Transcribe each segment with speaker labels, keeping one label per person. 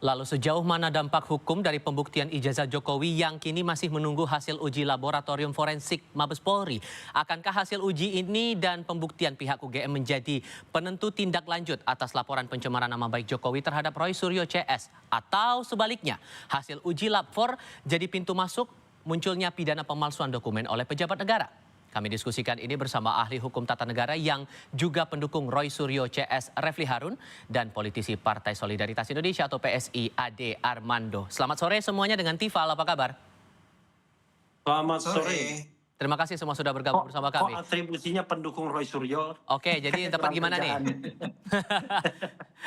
Speaker 1: Lalu sejauh mana dampak hukum dari pembuktian ijazah Jokowi yang kini masih menunggu hasil uji laboratorium forensik Mabes Polri? Akankah hasil uji ini dan pembuktian pihak UGM menjadi penentu tindak lanjut atas laporan pencemaran nama baik Jokowi terhadap Roy Suryo CS? Atau sebaliknya, hasil uji lab 4 jadi pintu masuk munculnya pidana pemalsuan dokumen oleh pejabat negara? Kami diskusikan ini bersama ahli hukum tata negara yang juga pendukung Roy Suryo CS Refli Harun dan politisi Partai Solidaritas Indonesia atau PSI Ade Armando. Selamat sore semuanya dengan Tifal, apa kabar?
Speaker 2: Selamat sore.
Speaker 1: Terima kasih semua sudah bergabung bersama kami.
Speaker 2: Kok atribusinya pendukung Roy Suryo?
Speaker 1: Oke, jadi yang tepat gimana nih?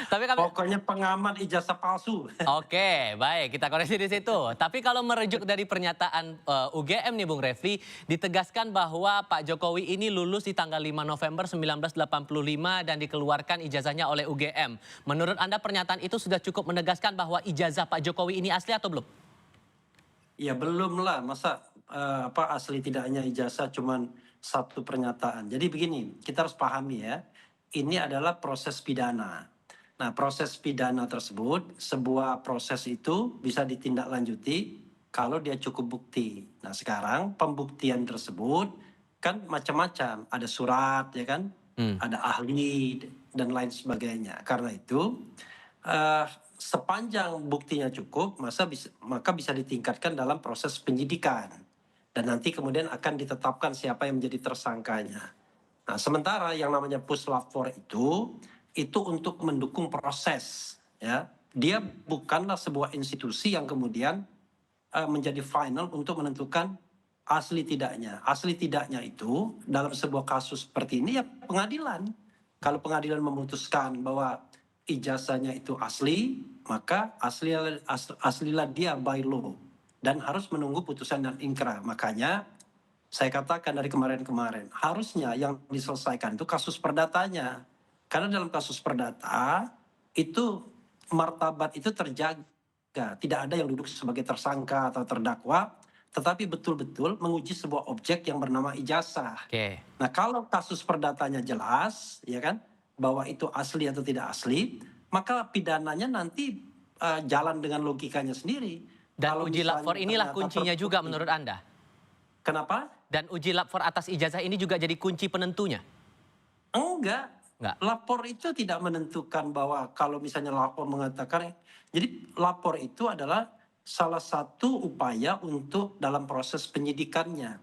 Speaker 1: Tapi kami...
Speaker 2: Pokoknya pengamat ijazah palsu.
Speaker 1: Oke, baik, kita koreksi di situ. Tapi kalau merujuk dari pernyataan UGM nih Bung Refli, ditegaskan bahwa Pak Jokowi ini lulus di tanggal 5 November 1985 dan dikeluarkan ijazahnya oleh UGM. Menurut Anda pernyataan itu sudah cukup menegaskan bahwa ijazah Pak Jokowi ini asli atau belum?
Speaker 2: Ya belum lah, masa asli tidaknya ijazah cuman satu pernyataan. Jadi begini, kita harus pahami ya, ini adalah proses pidana. Nah, proses pidana tersebut, sebuah proses itu bisa ditindaklanjuti kalau dia cukup bukti. Nah, sekarang pembuktian tersebut kan macam-macam, ada surat ya kan, ada ahli dan lain sebagainya. Karena itu sepanjang buktinya cukup, maka bisa ditingkatkan dalam proses penyidikan. Dan nanti kemudian akan ditetapkan siapa yang menjadi tersangkanya. Nah, sementara yang namanya puslap 4 itu untuk mendukung proses. Ya. Dia bukanlah sebuah institusi yang kemudian menjadi final untuk menentukan asli tidaknya. Asli tidaknya itu dalam sebuah kasus seperti ini ya pengadilan. Kalau pengadilan memutuskan bahwa ijazahnya itu asli, maka aslilah dia by law dan harus menunggu putusan dan ingkrah. Makanya saya katakan dari kemarin-kemarin, harusnya yang diselesaikan itu kasus perdatanya. Karena dalam kasus perdata itu martabat itu terjaga, tidak ada yang duduk sebagai tersangka atau terdakwa, tetapi betul-betul menguji sebuah objek yang bernama ijazah. Nah, kalau kasus perdatanya jelas, ya kan, bahwa itu asli atau tidak asli, maka pidananya nanti jalan dengan logikanya sendiri.
Speaker 1: Dan uji lab 4 inilah kuncinya juga menurut Anda?
Speaker 2: Kenapa?
Speaker 1: Dan uji lab 4 atas ijazah ini juga jadi kunci penentunya?
Speaker 2: Enggak. Lapor itu tidak menentukan bahwa kalau misalnya lapor mengatakan, jadi lapor itu adalah salah satu upaya untuk dalam proses penyidikannya.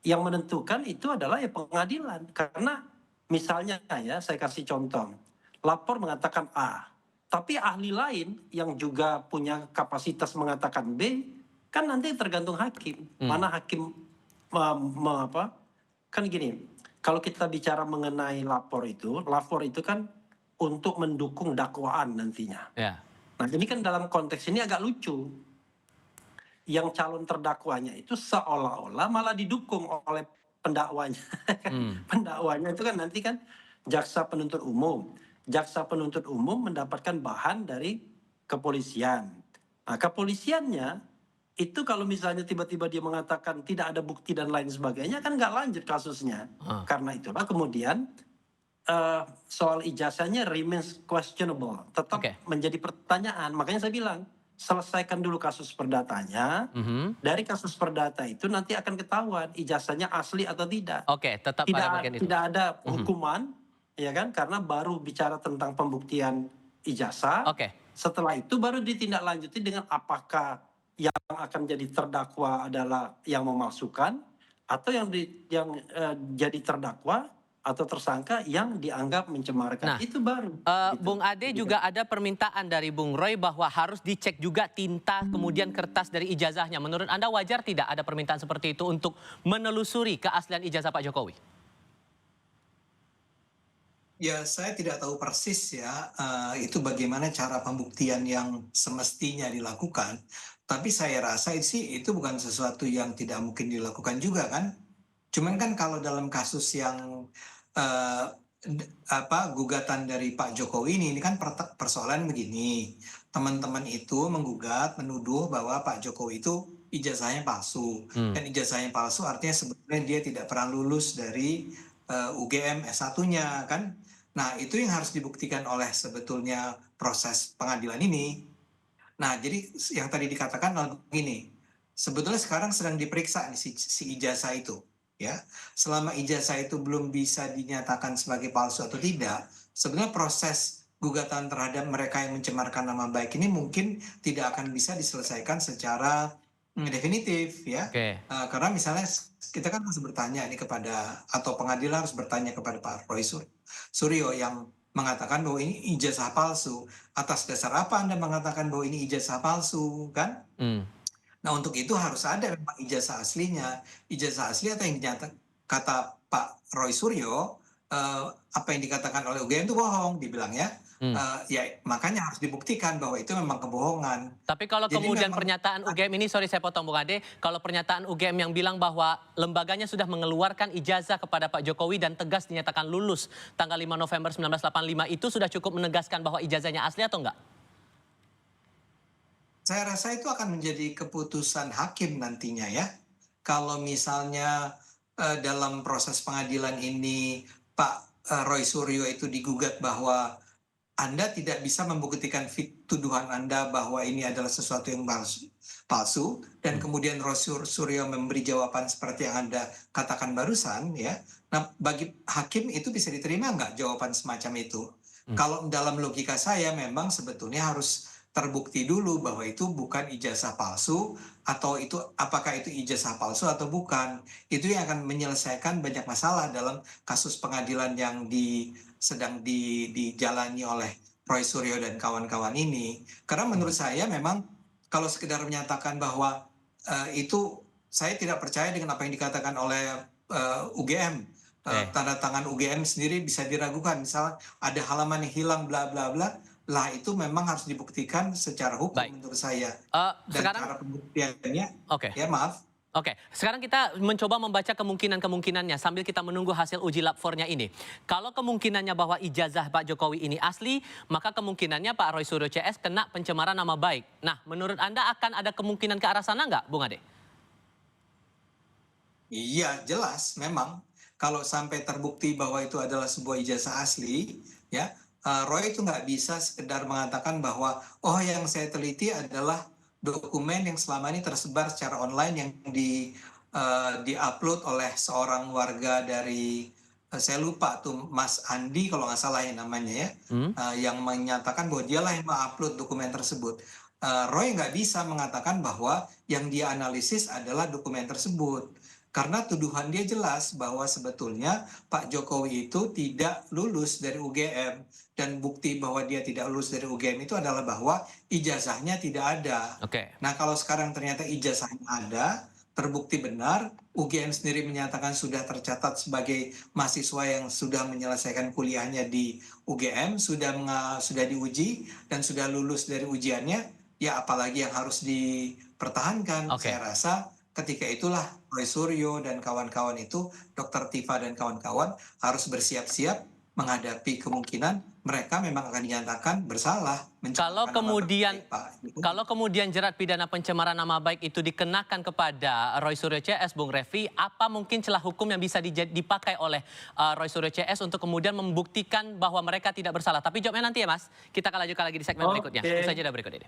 Speaker 2: Yang menentukan itu adalah ya pengadilan. Karena misalnya ya, saya kasih contoh. Lapor mengatakan A, tapi ahli lain yang juga punya kapasitas mengatakan B, kan nanti tergantung hakim. Mana hakim kan gini, kalau kita bicara mengenai lapor itu kan untuk mendukung dakwaan nantinya. Nah, ini kan dalam konteks ini agak lucu. Yang calon terdakwanya itu seolah-olah malah didukung oleh pendakwanya. Pendakwanya itu kan nanti kan jaksa penuntut umum. Jaksa penuntut umum mendapatkan bahan dari kepolisian. Nah, kepolisiannya itu kalau misalnya tiba-tiba dia mengatakan tidak ada bukti dan lain sebagainya, kan nggak lanjut kasusnya. Karena itulah kemudian soal ijazahnya remains questionable, tetap menjadi pertanyaan. Makanya saya bilang, selesaikan dulu kasus perdatanya. Dari kasus perdata itu nanti akan ketahuan ijazahnya asli atau tidak.
Speaker 1: Tetap pada bagian itu.
Speaker 2: Tidak ada hukuman, ya kan? Karena baru bicara tentang pembuktian ijazah. Setelah itu baru ditindaklanjuti dengan apakah yang akan jadi terdakwa adalah yang memalsukan atau yang jadi terdakwa atau tersangka yang dianggap mencemarkan.
Speaker 1: Nah,
Speaker 2: itu baru.
Speaker 1: Bung Ade juga ada permintaan dari Bung Roy bahwa harus dicek juga tinta kemudian kertas dari ijazahnya. Menurut Anda wajar tidak ada permintaan seperti itu untuk menelusuri keaslian ijazah Pak Jokowi?
Speaker 3: Ya, saya tidak tahu persis ya, itu bagaimana cara pembuktian yang semestinya dilakukan. Tapi saya rasa sih itu bukan sesuatu yang tidak mungkin dilakukan juga kan. Cuman kan kalau dalam kasus yang gugatan dari Pak Jokowi ini kan persoalan begini. Teman-teman itu menggugat, menuduh bahwa Pak Jokowi itu ijazahnya palsu. Dan ijazahnya palsu artinya sebetulnya dia tidak pernah lulus dari UGM S1-nya kan. Nah, itu yang harus dibuktikan oleh sebetulnya proses pengadilan ini. Nah, jadi yang tadi dikatakan adalah begini, sebetulnya sekarang sedang diperiksa nih si ijazah itu, ya. Selama ijazah itu belum bisa dinyatakan sebagai palsu atau tidak, sebenarnya proses gugatan terhadap mereka yang mencemarkan nama baik ini mungkin tidak akan bisa diselesaikan secara definitif, ya.
Speaker 1: Oke.
Speaker 3: Karena misalnya kita kan harus bertanya ini kepada, atau pengadilan harus bertanya kepada Pak Roy Suryo yang mengatakan bahwa ini ijazah palsu. Atas dasar apa Anda mengatakan bahwa ini ijazah palsu, kan?
Speaker 1: Hmm.
Speaker 3: Nah, untuk itu harus ada memang ijazah aslinya. Ijazah asli atau yang dinyatakan, kata Pak Roy Suryo, apa yang dikatakan oleh UGM itu bohong, dibilang ya.
Speaker 1: Hmm.
Speaker 3: Ya makanya harus dibuktikan bahwa itu memang kebohongan.
Speaker 1: Tapi kalau
Speaker 3: Jadi
Speaker 1: kemudian
Speaker 3: memang
Speaker 1: pernyataan UGM ini, sorry saya potong Bung Ade, kalau pernyataan UGM yang bilang bahwa lembaganya sudah mengeluarkan ijazah kepada Pak Jokowi dan tegas dinyatakan lulus tanggal 5 November 1985 itu sudah cukup menegaskan bahwa ijazahnya asli atau enggak?
Speaker 3: saya rasa itu akan menjadi keputusan hakim nantinya ya. Kalau misalnya dalam proses pengadilan ini Pak Roy Suryo itu digugat bahwa Anda tidak bisa membuktikan tuduhan Anda bahwa ini adalah sesuatu yang palsu dan kemudian Roy Suryo memberi jawaban seperti yang Anda katakan barusan ya. Nah, bagi hakim itu bisa diterima nggak jawaban semacam itu? Kalau dalam logika saya memang sebetulnya harus terbukti dulu bahwa itu bukan ijazah palsu, atau itu apakah itu ijazah palsu atau bukan. Itu yang akan menyelesaikan banyak masalah dalam kasus pengadilan yang sedang dijalani oleh Roy Suryo dan kawan-kawan ini. Karena menurut saya memang kalau sekedar menyatakan bahwa itu, saya tidak percaya dengan apa yang dikatakan oleh UGM. Tanda tangan UGM sendiri bisa diragukan. Misalnya ada halaman yang hilang bla bla bla, lah itu memang harus dibuktikan secara hukum.
Speaker 1: Baik.
Speaker 3: Menurut saya. Dan
Speaker 1: Sekarang,
Speaker 3: cara pembuktiannya,
Speaker 1: oke.
Speaker 3: ya maaf.
Speaker 1: Oke, sekarang kita mencoba membaca kemungkinan-kemungkinannya sambil kita menunggu hasil uji lab 4-nya ini. Kalau kemungkinannya bahwa ijazah Pak Jokowi ini asli, maka kemungkinannya Pak Roy Suryo CS kena pencemaran nama baik. Nah, menurut Anda akan ada kemungkinan ke arah sana nggak, Bung Ade?
Speaker 3: Iya, jelas memang. Kalau sampai terbukti bahwa itu adalah sebuah ijazah asli, ya, Roy itu nggak bisa sekedar mengatakan bahwa, oh yang saya teliti adalah dokumen yang selama ini tersebar secara online yang di-upload oleh seorang warga dari, saya lupa tuh Mas Andi kalau nggak salah ya namanya ya, yang menyatakan bahwa dialah yang mengupload dokumen tersebut. Roy nggak bisa mengatakan bahwa yang dia analisis adalah dokumen tersebut. Karena tuduhan dia jelas bahwa sebetulnya Pak Jokowi itu tidak lulus dari UGM. Dan bukti bahwa dia tidak lulus dari UGM itu adalah bahwa ijazahnya tidak ada.
Speaker 1: Oke.
Speaker 3: Nah, kalau sekarang ternyata ijazahnya ada, terbukti benar, UGM sendiri menyatakan sudah tercatat sebagai mahasiswa yang sudah menyelesaikan kuliahnya di UGM, sudah diuji dan sudah lulus dari ujiannya, ya apalagi yang harus dipertahankan.
Speaker 1: Oke.
Speaker 3: Saya rasa ketika itulah Roy Suryo dan kawan-kawan itu, Dr. Tifa dan kawan-kawan harus bersiap-siap menghadapi kemungkinan mereka memang akan dinyatakan bersalah.
Speaker 1: Kalau kemudian jerat pidana pencemaran nama baik itu dikenakan kepada Roy Suryo CS, Bung Refli, apa mungkin celah hukum yang bisa dipakai oleh Roy Suryo CS untuk kemudian membuktikan bahwa mereka tidak bersalah? Tapi jawabnya nanti ya Mas, kita akan lanjutkan lagi di segmen berikutnya. Usai jeda berikut ini.